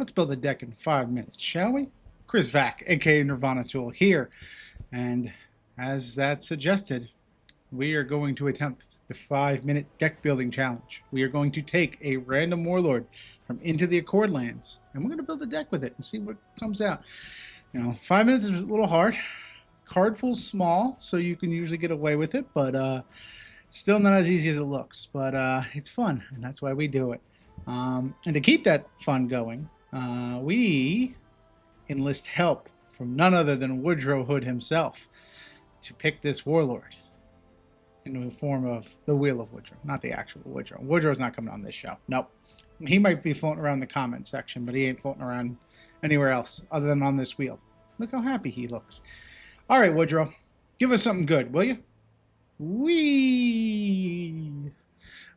Let's build a deck in 5 minutes, shall we? Chris Vack, aka Nirvana Tool, here. And as that suggested, we are going to attempt the 5-minute deck building challenge. We are going to take a random warlord from Into the Accord Lands, and we're going to build a deck with it and see what comes out. You know, 5 minutes is a little hard. Card pool's small, so you can usually get away with it, but it's still not as easy as it looks. But it's fun, and that's why we do it. And to keep that fun going, we enlist help from none other than Woodrow Hood himself to pick this warlord in the form of the Wheel of Woodrow, not the actual Woodrow. Woodrow's not coming on this show. Nope. He might be floating around the comment section, but he ain't floating around anywhere else other than on this wheel. Look how happy he looks. All right, Woodrow, give us something good, will you?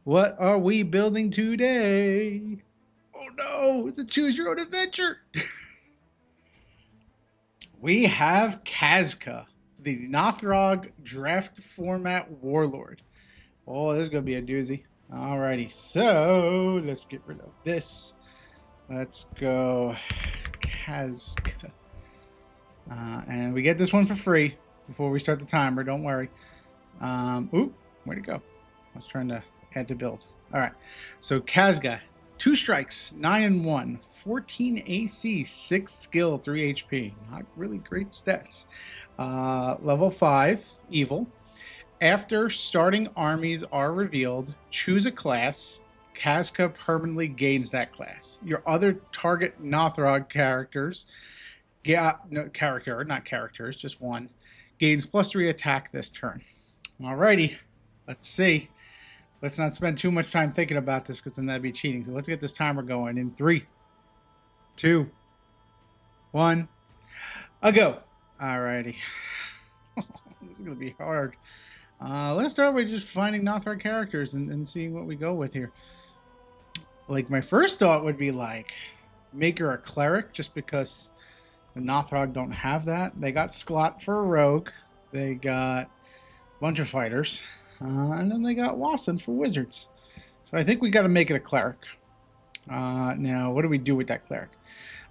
What are we building today? Oh no, it's a choose your own adventure. We have Kazkah, the Nothrog draft format warlord. Oh, this is going to be a doozy. Alrighty, so let's get rid of this. Let's go Kazkah. And we get this one for free before we start the timer, don't worry. Oop, where'd it go? I was trying to add to build. Alright, so Kazkah, 2 strikes, 9 and 1, 14 AC, 6 skill, 3 HP. Not really great stats. Level 5, evil. After starting armies are revealed, choose a class. Kazkah permanently gains that class. Your other target Nothrog characters, not characters, just one, gains +3 attack this turn. Alrighty, let's see. Let's not spend too much time thinking about this because then that'd be cheating. So let's get this timer going in 3, 2, 1, a go. Alrighty. This is going to be hard. Let's start with just finding Nothrog characters and seeing what we go with here. Like, my first thought would be like, make her a cleric just because the Nothrog don't have that. They got Sklot for a rogue. They got a bunch of fighters. And then they got Wasson for wizards. So I think we got to make it a cleric. Now, what do we do with that cleric?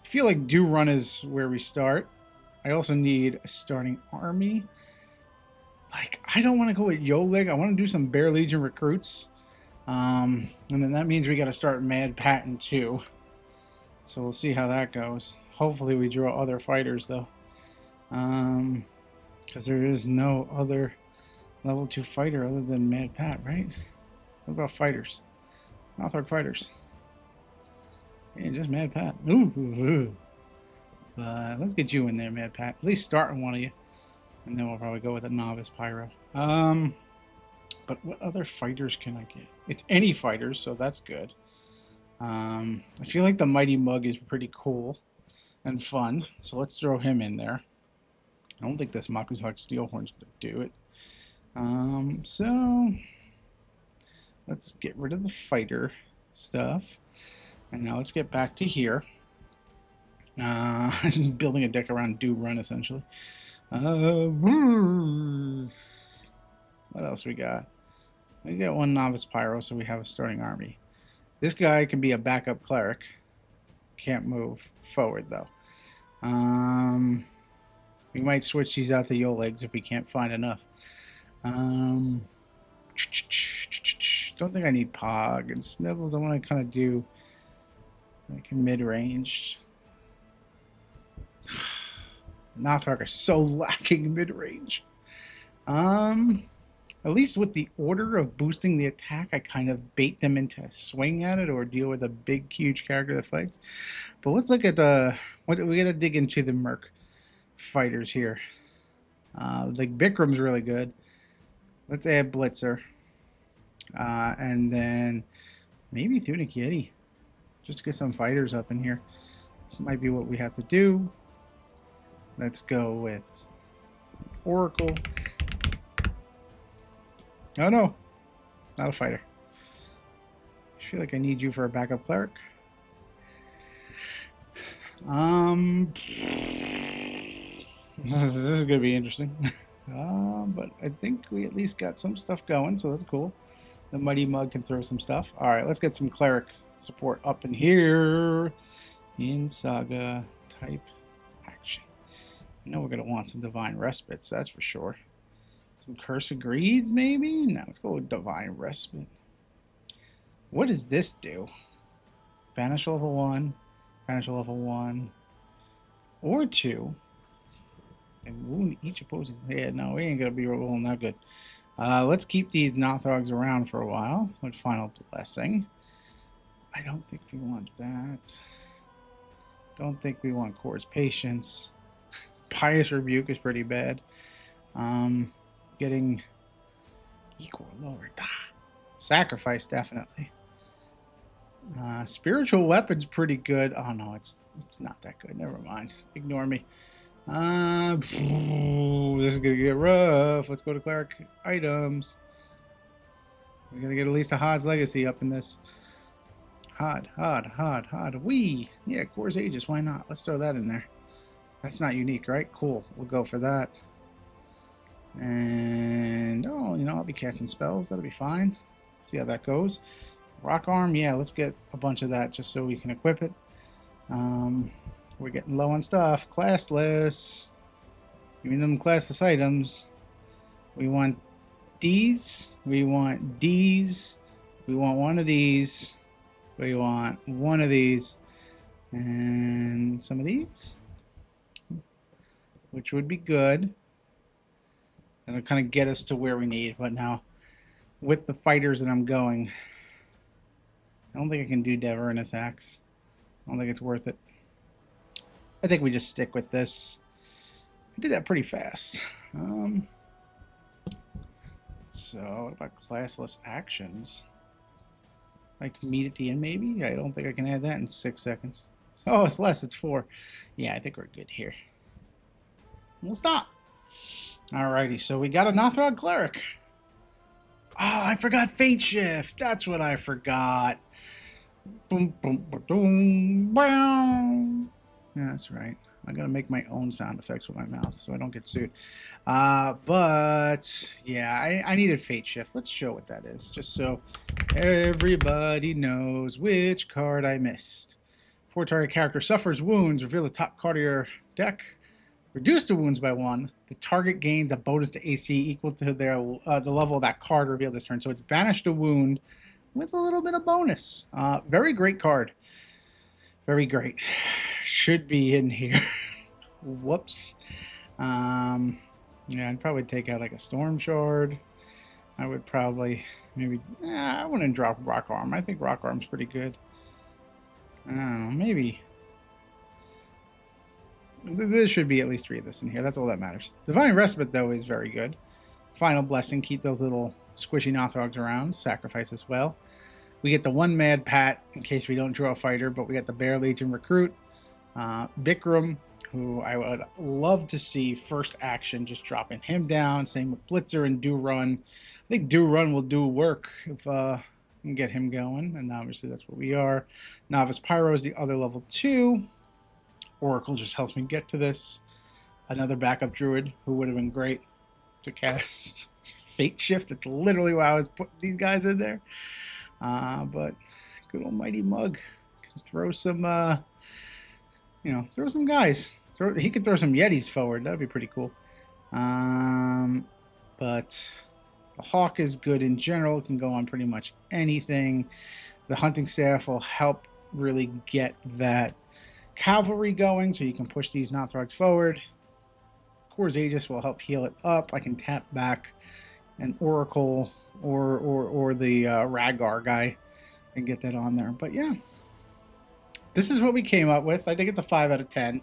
I feel like Do Run is where we start. I also need a starting army. Like, I don't want to go with Yolig. I want to do some Bear Legion recruits. And then that means we got to start Mad Pat too. So we'll see how that goes. Hopefully we draw other fighters, though. Because there is no other level 2 fighter other than Mad Pat, right? What about fighters? Nothrog fighters. Yeah, just Mad Pat. Ooh. Let's get you in there, Mad Pat. At least start on one of you. And then we'll probably go with a Novice Pyro. But what other fighters can I get? It's any fighters, so that's good. I feel like the Mighty Mugg is pretty cool and fun. So let's throw him in there. I don't think this Makuzak Steelhorn's going to do it. So let's get rid of the fighter stuff. And now let's get back to here. Building a deck around Do Run, essentially. What else we got? We got one Novice Pyro, so we have a starting army. This guy can be a backup cleric. Can't move forward, though. We might switch these out to Yoligs if we can't find enough. Don't think I need Pog and Snivels. I want to kind of do like a mid-range. Nothrog are so lacking mid-range. At least with the order of boosting the attack, I kind of bait them into a swing at it or deal with a big, huge character that fights. But let's look at what we gotta dig into the Merc fighters here. Like Bikram's really good. Let's add Blitzer. And then maybe Thunic Yeti. Just to get some fighters up in here. This might be what we have to do. Let's go with Oracle. Oh no, not a fighter. I feel like I need you for a backup cleric. This is gonna be interesting. But I think we at least got some stuff going, so that's cool. The Mighty Mugg can throw some stuff. All right, let's get some cleric support up in here. In Saga, type action. I know we're going to want some Divine Respites, that's for sure. Some Curse of Greeds, maybe? No, let's go with Divine Respite. What does this do? Banish level 1, banish level 1, or 2, and wound each opposing. Yeah, no, we ain't going to be rolling that good. Let's keep these Nothrogs around for a while with Final Blessing. I don't think we want that. Don't think we want Core's Patience. Pious Rebuke is pretty bad. Getting Equal Lord. Sacrifice, definitely. Spiritual Weapon's pretty good. Oh, no, it's not that good. Never mind. Ignore me. This is going to get rough. Let's go to Cleric items. We're going to get at least a Hod's Legacy up in this. Hod. Wee! Yeah, Core's Aegis. Why not? Let's throw that in there. That's not unique, right? Cool. We'll go for that. And, oh, you know, I'll be casting spells. That'll be fine. See how that goes. Rockarm, yeah, let's get a bunch of that just so we can equip it. We're getting low on stuff. Classless. Give me them classless items. We want these. We want these. We want one of these. We want one of these. And some of these. Which would be good. That'll kind of get us to where we need. But now, with the fighters that I'm going, I don't think I can do Dever in this axe. I don't think it's worth it. I think we just stick with this. I did that pretty fast. So, what about classless actions? Like meet at the end, maybe? I don't think I can add that in 6 seconds. Oh, it's less. It's 4. Yeah, I think we're good here. We'll stop. Alrighty, so we got a Nothrog Cleric. Oh, I forgot Fate Shift. That's what I forgot. Boom, boom, boom, boom. Yeah, that's right. I gotta make my own sound effects with my mouth so I don't get sued. But yeah, I needed Fate Shift. Let's show what that is, just so everybody knows which card I missed. 4 target character suffers wounds. Reveal the top card of your deck. Reduce the wounds by 1. The target gains a bonus to AC equal to their the level of that card revealed this turn. So it's banish the wound with a little bit of bonus. Very great card. Very great. Should be in here. Whoops. Yeah, I'd probably take out like a Storm Shard. I would probably maybe. I wouldn't drop Rockarm. I think Rockarm's pretty good. I don't know. Maybe. There should be at least 3 of this in here. That's all that matters. Divine Respite, though, is very good. Final Blessing. Keep those little squishy Nothrogs around. Sacrifice as well. We get the 1 Mad Pat in case we don't draw a fighter, but we got the Bear Legion Recruit. Bikram, who I would love to see first action, just dropping him down. Same with Blitzer and Do Run. I think Do Run will do work if we can get him going, and obviously that's what we are. Novice Pyro is the other level 2. Oracle just helps me get to this. Another backup druid who would have been great to cast. Fate Shift, that's literally why I was putting these guys in there. But good old Mighty Mugg can throw some, throw some guys. He could throw some Yetis forward. That'd be pretty cool. But the Hawk is good in general. It can go on pretty much anything. The Hunting Staff will help really get that cavalry going, so you can push these Nothrogs forward. Core's Aegis will help heal it up. I can tap back an Oracle or the Rhaegar guy and get that on there. But yeah, this is what we came up with. I think it's a 5 out of 10.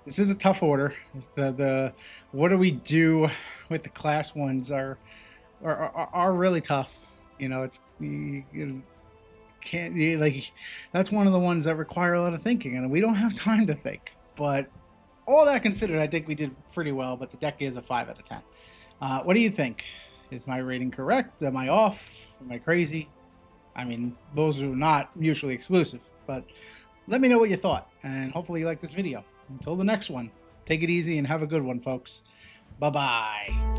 This is a tough order. The what do we do with the class ones are really tough. That's one of the ones that require a lot of thinking, and we don't have time to think. But all that considered, I think we did pretty well. But the deck is a 5 out of 10. What do you think? Is my rating correct? Am I off? Am I crazy? I mean, those are not mutually exclusive, but let me know what you thought, and hopefully you liked this video. Until the next one, take it easy and have a good one, folks. Bye-bye.